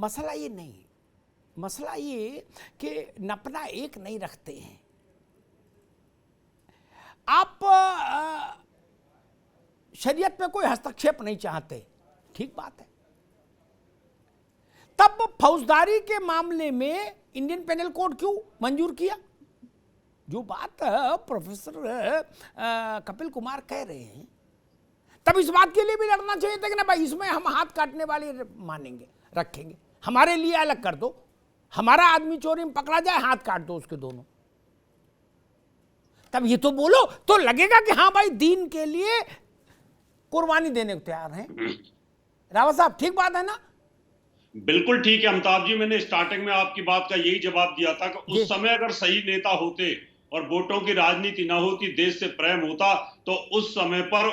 मसला ये नहीं, मसला ये कि नपना एक नहीं रखते हैं आप। शरीयत में कोई हस्तक्षेप नहीं चाहते, ठीक बात है। तब फौजदारी के मामले में इंडियन पेनल कोड क्यों मंजूर किया? जो बात प्रोफेसर कपिल कुमार कह रहे हैं, तब इस बात के लिए भी लड़ना चाहिए था कि ना भाई इसमें हम हाथ काटने वाले मानेंगे, रखेंगे, हमारे लिए अलग कर दो, हमारा आदमी चोरी में पकड़ा जाए हाथ काट दो उसके दोनों। तब ये तो बोलो तो लगेगा कि हाँ भाई दीन के लिए कुर्बानी देने को तैयार हैं। रावत साहब ठीक बात है ना? बिल्कुल ठीक है अमिताभ जी, मैंने स्टार्टिंग में आपकी बात का यही जवाब दिया था कि उस समय अगर सही नेता होते और वोटों की राजनीति ना होती, देश से प्रेम होता, तो उस समय पर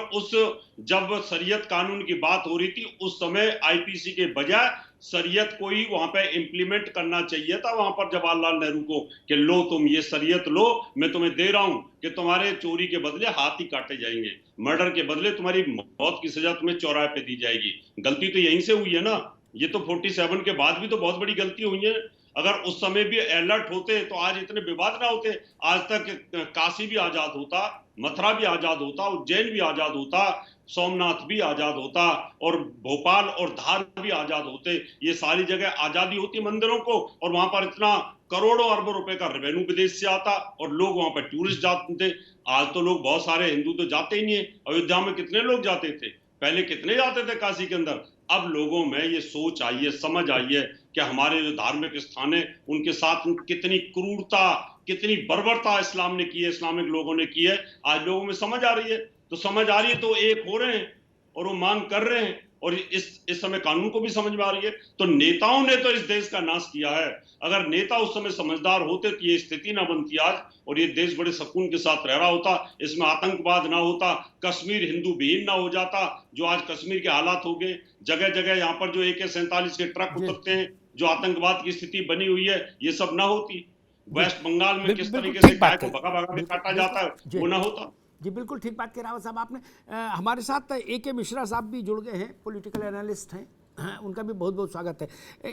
जब शरीयत कानून की बात हो रही थी उस समय आईपीसी के बजाय शरीयत को ही वहां पे इंप्लीमेंट करना चाहिए था, वहां पर जवाहरलाल नेहरू को, कि लो तुम ये शरीयत लो, मैं तुम्हें दे रहा हूं कि तुम्हारे चोरी के बदले हाथ ही काटे जाएंगे, मर्डर के बदले तुम्हारी मौत की सजा तुम्हें चौराहे पे दी जाएगी। गलती तो यहीं से हुई है ना, ये तो 47 के बाद भी तो बहुत बड़ी गलती हुई है। अगर उस समय भी अलर्ट होते तो आज इतने विवाद ना होते, आज तक काशी भी आजाद होता, मथुरा भी आजाद होता, उज्जैन भी आजाद होता, सोमनाथ भी आजाद होता, और भोपाल और धार भी आजाद होते। ये सारी जगह आजादी होती मंदिरों को, और वहां पर इतना करोड़ों अरबों रुपए का रेवेन्यू विदेश से आता और लोग वहां पर टूरिस्ट जाते थे। आज तो लोग, बहुत सारे हिंदू तो जाते ही नहीं है। अयोध्या में कितने लोग जाते थे, पहले कितने जाते थे काशी के अंदर। अब लोगों में ये सोच आई है, समझ आई है कि हमारे जो धार्मिक स्थान है उनके साथ कितनी क्रूरता, कितनी बर्बरता इस्लाम ने की है, इस्लामिक लोगों ने की है। आज लोगों में समझ आ रही है, तो समझ आ रही है तो एक हो रहे हैं और वो मांग कर रहे हैं, और इस समय कानून को भी समझ में आ रही है। तो नेताओं ने तो इस देश का नाश किया है। अगर नेता उस समय समझदार होते तो ये स्थिति ना बनती आज, और ये देश बड़े सुकून के साथ रह रहा होता, इसमें आतंकवाद ना होता, कश्मीर हिंदू विहीन ना हो जाता। जो आज कश्मीर के हालात हो गए, जगह जगह यहाँ पर जो AK-47 के ट्रक उतरते हैं, जो आतंकवाद की स्थिति बनी हुई है, ये सब ना होती। वेस्ट बंगाल में किस तरीके से गाय को भगा भगा के काटा जाता है, वो ना होता। जी बिल्कुल ठीक बात कह रावत साहब आपने। हमारे साथ AK मिश्रा साहब भी जुड़ गए हैं, पॉलिटिकल एनालिस्ट हैं, उनका भी बहुत बहुत स्वागत है।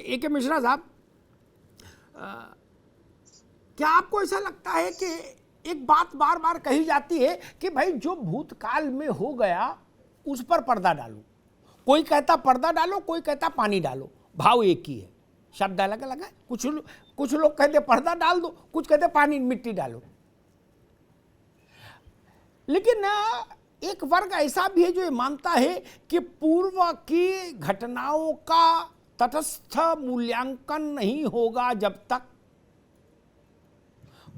AK मिश्रा साहब, क्या आपको ऐसा लगता है कि एक बात बार बार कही जाती है कि भाई जो भूतकाल में हो गया उस पर पर्दा डालो, कोई कहता पर्दा डालो, कोई कहता पानी डालो, भाव एक ही है, शब्द अलग अलग है। कुछ लोग कहते पर्दा डाल दो, कुछ कहते पानी मिट्टी डालो। लेकिन एक वर्ग ऐसा भी है जो ये मानता है कि पूर्व की घटनाओं का तटस्थ मूल्यांकन नहीं होगा जब तक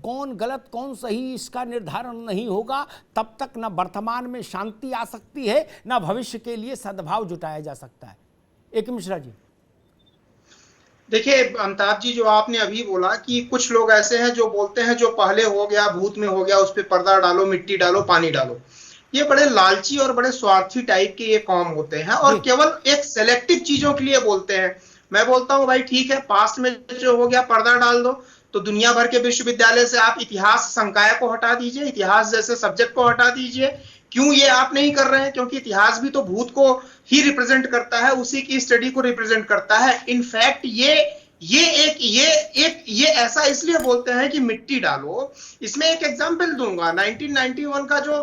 कौन गलत कौन सही इसका निर्धारण नहीं होगा, तब तक न वर्तमान में शांति आ सकती है, न भविष्य के लिए सद्भाव जुटाया जा सकता है। AK मिश्रा जी, देखिए अमिताभ जी, जो आपने अभी बोला कि कुछ लोग ऐसे हैं जो बोलते हैं जो पहले हो गया, भूत में हो गया, उस पर पर्दा डालो, मिट्टी डालो, पानी डालो। ये बड़े लालची और बड़े स्वार्थी टाइप के ये कौम होते हैं, और केवल एक सेलेक्टिव चीजों के लिए बोलते हैं। मैं बोलता हूं भाई ठीक है, पास्ट में जो हो गया पर्दा डाल दो, तो दुनिया भर के विश्वविद्यालय से आप इतिहास संकाय को हटा दीजिए, इतिहास जैसे सब्जेक्ट को हटा दीजिए। क्यों ये आप नहीं कर रहे हैं? क्योंकि इतिहास भी तो भूत को ही रिप्रेजेंट करता है, उसी की स्टडी को रिप्रेजेंट करता है। इनफैक्ट ये ऐसा इसलिए बोलते हैं कि मिट्टी डालो। इसमें एक एग्जांपल दूंगा, 1991 का जो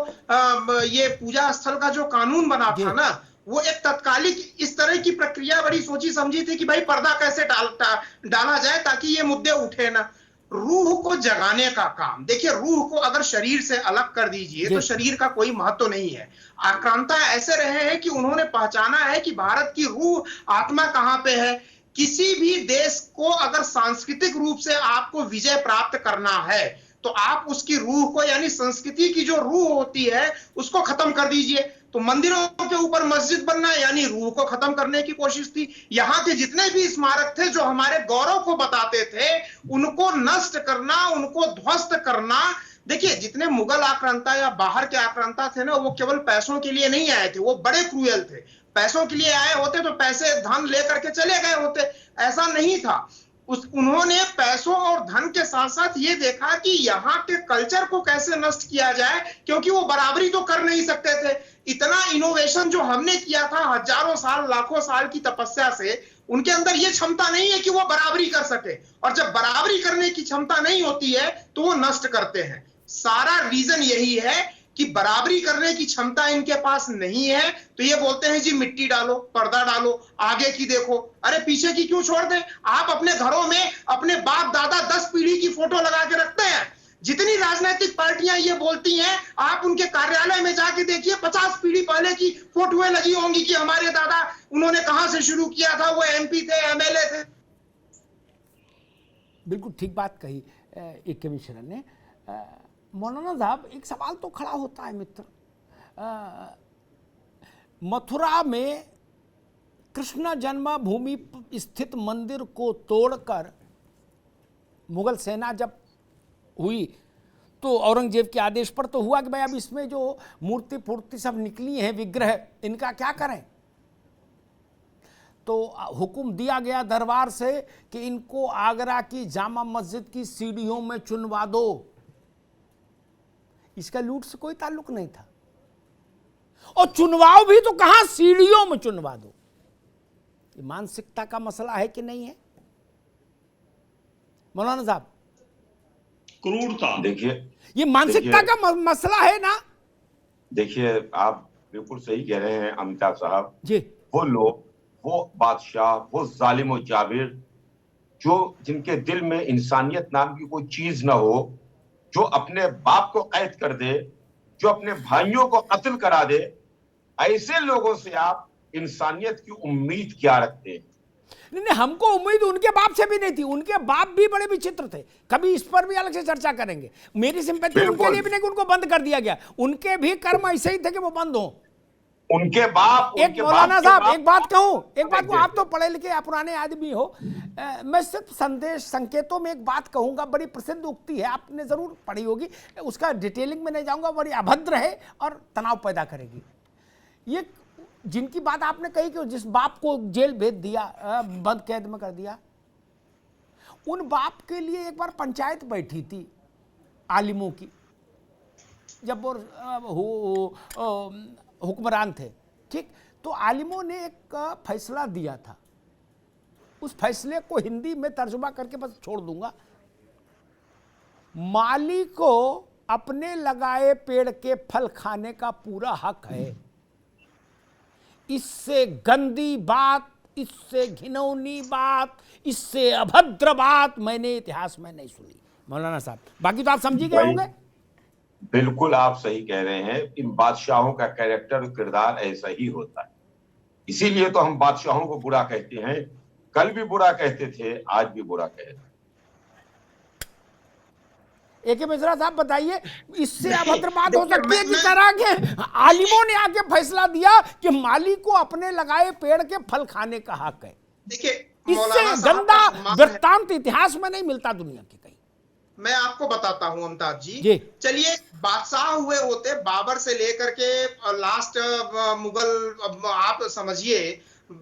ये पूजा स्थल का जो कानून बना था ना, वो एक तत्कालिक इस तरह की प्रक्रिया बड़ी सोची समझी थी कि भाई पर्दा कैसे डाला जाए ताकि ये मुद्दे उठे ना। रूह को जगाने का काम, देखिए रूह को अगर शरीर से अलग कर दीजिए तो शरीर का कोई महत्व नहीं है। आक्रांता ऐसे रहे हैं कि उन्होंने पहचाना है कि भारत की रूह आत्मा कहां पे है। किसी भी देश को अगर सांस्कृतिक रूप से आपको विजय प्राप्त करना है तो आप उसकी रूह को, यानी संस्कृति की जो रूह होती है, उसको खत्म कर दीजिए। तो मंदिरों के ऊपर मस्जिद बनना यानी रूह को खत्म करने की कोशिश थी। यहाँ के जितने भी स्मारक थे जो हमारे गौरव को बताते थे, उनको नष्ट करना, उनको ध्वस्त करना। देखिए जितने मुगल आक्रांता या बाहर के आक्रांता थे ना, वो केवल पैसों के लिए नहीं आए थे, वो बड़े क्रूएल थे। पैसों के लिए आए होते तो पैसे धन लेकर के चले गए होते, ऐसा नहीं था। उन्होंने पैसों और धन के साथ साथ ये देखा कि यहाँ के कल्चर को कैसे नष्ट किया जाए, क्योंकि वो बराबरी तो कर नहीं सकते थे। इतना इनोवेशन जो हमने किया था हजारों साल, लाखों साल की तपस्या से, उनके अंदर ये क्षमता नहीं है कि वो बराबरी कर सके, और जब बराबरी करने की क्षमता नहीं होती है तो वो नष्ट करते हैं। सारा रीजन यही है कि बराबरी करने की क्षमता इनके पास नहीं है, तो ये बोलते हैं जी मिट्टी डालो, पर्दा डालो, आगे की देखो। अरे पीछे की क्यों छोड़ दें? आप अपने घरों में अपने बाप दादा 10 पीढ़ी की फोटो लगा के रखते हैं। जितनी राजनीतिक पार्टियां ये बोलती हैं, आप उनके कार्यालय में जाके देखिए, 50 पीढ़ी पहले की फोटोएं लगी होंगी कि हमारे दादा उन्होंने कहां से शुरू किया था, वो एमपी थे, एमएलए थे। बिल्कुल ठीक बात कही ए के मिश्रा ने। मौलाना साहब, एक सवाल तो खड़ा होता है मित्र, मथुरा में कृष्ण जन्मभूमि स्थित मंदिर को तोड़कर मुगल सेना जब हुई तो औरंगजेब के आदेश पर तो हुआ कि भाई अब इसमें जो मूर्ति फूर्ति सब निकली हैं, विग्रह, इनका क्या करें। तो हुक्म दिया गया दरबार से कि इनको आगरा की जामा मस्जिद की सीढ़ियों में चुनवा दो। इसका लूट से कोई ताल्लुक नहीं था, और चुनवाओ भी तो कहां, सीढ़ियों में चुनवा दो। ये मानसिकता का मसला है कि नहीं है मौलाना साहब? क्रूरता, देखिए, ये मानसिकता का मसला है ना। देखिए, आप बिल्कुल सही कह रहे हैं अमिताभ साहब जी। वो लोग, वो बादशाह, वो जालिम और जाबिर, जो जिनके दिल में इंसानियत नाम की कोई चीज ना हो, जो अपने बाप को कैद कर दे, जो अपने भाइयों को कत्ल करा दे, ऐसे लोगों से आप इंसानियत की उम्मीद क्या रखते हैं? नहीं, हमको उम्मीद उनके बाप से भी नहीं थी। उनके बाप भी बड़े विचित्र थे, कभी इस पर भी अलग से चर्चा करेंगे। मेरी सिंपैथी उनके लिए भी नहीं कि उनको बंद कर दिया गया, उनके भी कर्म ऐसे ही थे कि वो बंद हो। उनके बाप, एक मौलाना साहब, एक बात कहूं, एक बात को, आप तो पढ़े लिखे पुराने आदमी हो, मैं सिर्फ संदेश संकेतों में एक बात कहूंगा, बड़ी प्रसिद्ध उक्ति है, आपने जरूर पढ़ी होगी, उसका डिटेलिंग में नहीं जाऊंगा, बड़ी अभद्र है और तनाव पैदा करेगी। ये जिनकी बात आपने कही कि जिस बाप को जेल भेज दिया, बंद कैद में कर दिया, उन बाप के लिए एक बार पंचायत बैठी थी आलिमों की, जब वो हुक्मरान थे, ठीक। तो आलिमों ने एक फैसला दिया था, उस फैसले को हिंदी में तर्जुमा करके बस छोड़ दूंगा। माली को अपने लगाए पेड़ के फल खाने का पूरा हक है। इससे गंदी बात, इससे घिनौनी बात, इससे अभद्र बात मैंने इतिहास में नहीं सुनी मौलाना साहब। बाकी तो आप समझी गए होंगे। बिल्कुल आप सही कह रहे हैं। इन बादशाहों का कैरेक्टर, किरदार ऐसा ही होता है। इसीलिए तो हम बादशाहों को बुरा कहते हैं, कल भी बुरा कहते थे, आज भी बुरा कहते हैं। ए.के. मिश्रा साहब बताइए, इससे अभद्र बात हो सकती है कि तरह के आलिमों ने आके फैसला दिया कि माली को अपने लगाए पेड़ के फल खाने का हक है। देखिए, इससे गंदा वृत्तांत इतिहास में नहीं मिलता दुनिया के कहीं। मैं आपको बताता हूं अमिताभ जी, चलिए, बादशाह हुए होते बाबर से लेकर के लास्ट मुगल, आप समझिए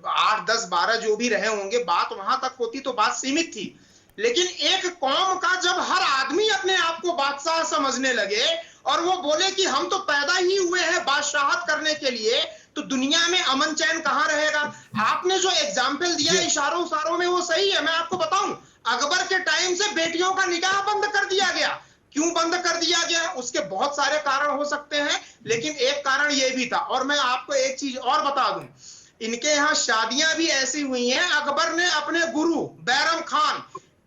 8, 10, 12 जो भी रहे होंगे, बात वहां तक होती तो बात सीमित थी। लेकिन एक कौम का जब हर आदमी अपने आप को बादशाह समझने लगे और वो बोले कि हम तो पैदा ही हुए हैं बादशाहत करने के लिए, तो दुनिया में अमन चैन कहां रहेगा। आपने जो एग्जाम्पल दिया इशारों उशारों में, वो सही है। मैं आपको बताऊं, अकबर के टाइम से बेटियों का निकाह बंद कर दिया गया। क्यों बंद कर दिया गया? उसके बहुत सारे कारण हो सकते हैं, लेकिन एक कारण यह भी था। और मैं आपको एक चीज और बता दूं, इनके यहाँ शादियां भी ऐसी हुई हैं, अकबर ने अपने गुरु बैरम खान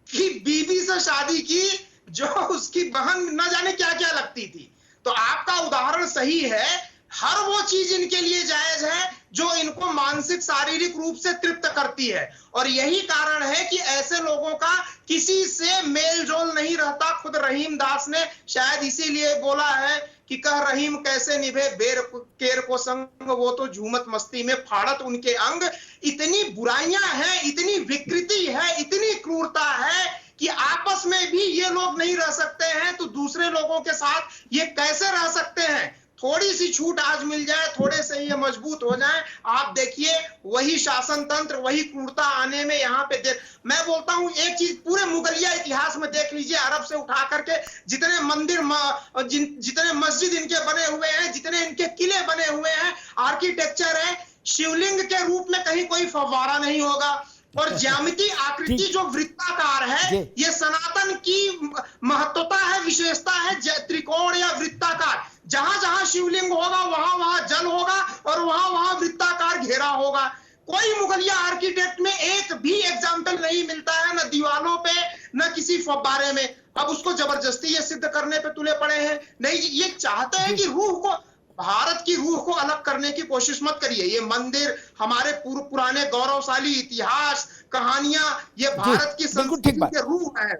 की बीबी से शादी की, जो उसकी बहन न जाने क्या क्या लगती थी। तो आपका उदाहरण सही है, हर वो चीज इनके लिए जायज है जो इनको मानसिक शारीरिक रूप से तृप्त करती है। और यही कारण है कि ऐसे लोगों का किसी से मेल जोल नहीं रहता। खुद रहीम दास ने शायद इसीलिए बोला है कि कह रहीम कैसे निभे बेर केर को संग, वो तो झूमत मस्ती में फाड़त उनके अंग। इतनी बुराइयां हैं, इतनी विकृति है, इतनी क्रूरता है कि आपस में भी ये लोग नहीं रह सकते हैं, तो दूसरे लोगों के साथ ये कैसे रह सकते हैं। थोड़ी सी छूट आज मिल जाए, थोड़े से ये मजबूत हो जाए, आप देखिए वही शासन तंत्र, वही क्रूरता आने में यहाँ पे मैं बोलता हूं एक चीज पूरे मुगलिया इतिहास में देख लीजिए, अरब से उठा करके जितने मंदिर, जितने मस्जिद इनके बने हुए हैं, जितने इनके किले बने हुए हैं, आर्किटेक्चर है, शिवलिंग के रूप में कहीं कोई फव्वारा नहीं होगा, और ज्यामिति आकृति जो वृत्ताकार है, ये सनातन की महत्वता है, विशेषता है। त्रिकोण या वृत्ताकार, जहां जहां शिवलिंग होगा वहां वहां जल होगा और वहां वहां वृत्ताकार घेरा होगा। कोई मुगलिया आर्किटेक्ट में एक भी एग्जाम्पल नहीं मिलता है, न दीवालों पे न किसी फव्वारे में। अब उसको जबरदस्ती ये सिद्ध करने पे तुले पड़े हैं। नहीं, ये चाहते हैं कि रूह को, भारत की रूह को अलग करने की कोशिश मत करिए। ये मंदिर, हमारे पुराने गौरवशाली इतिहास, कहानियां, ये भारत की संस्कृति के रूह है।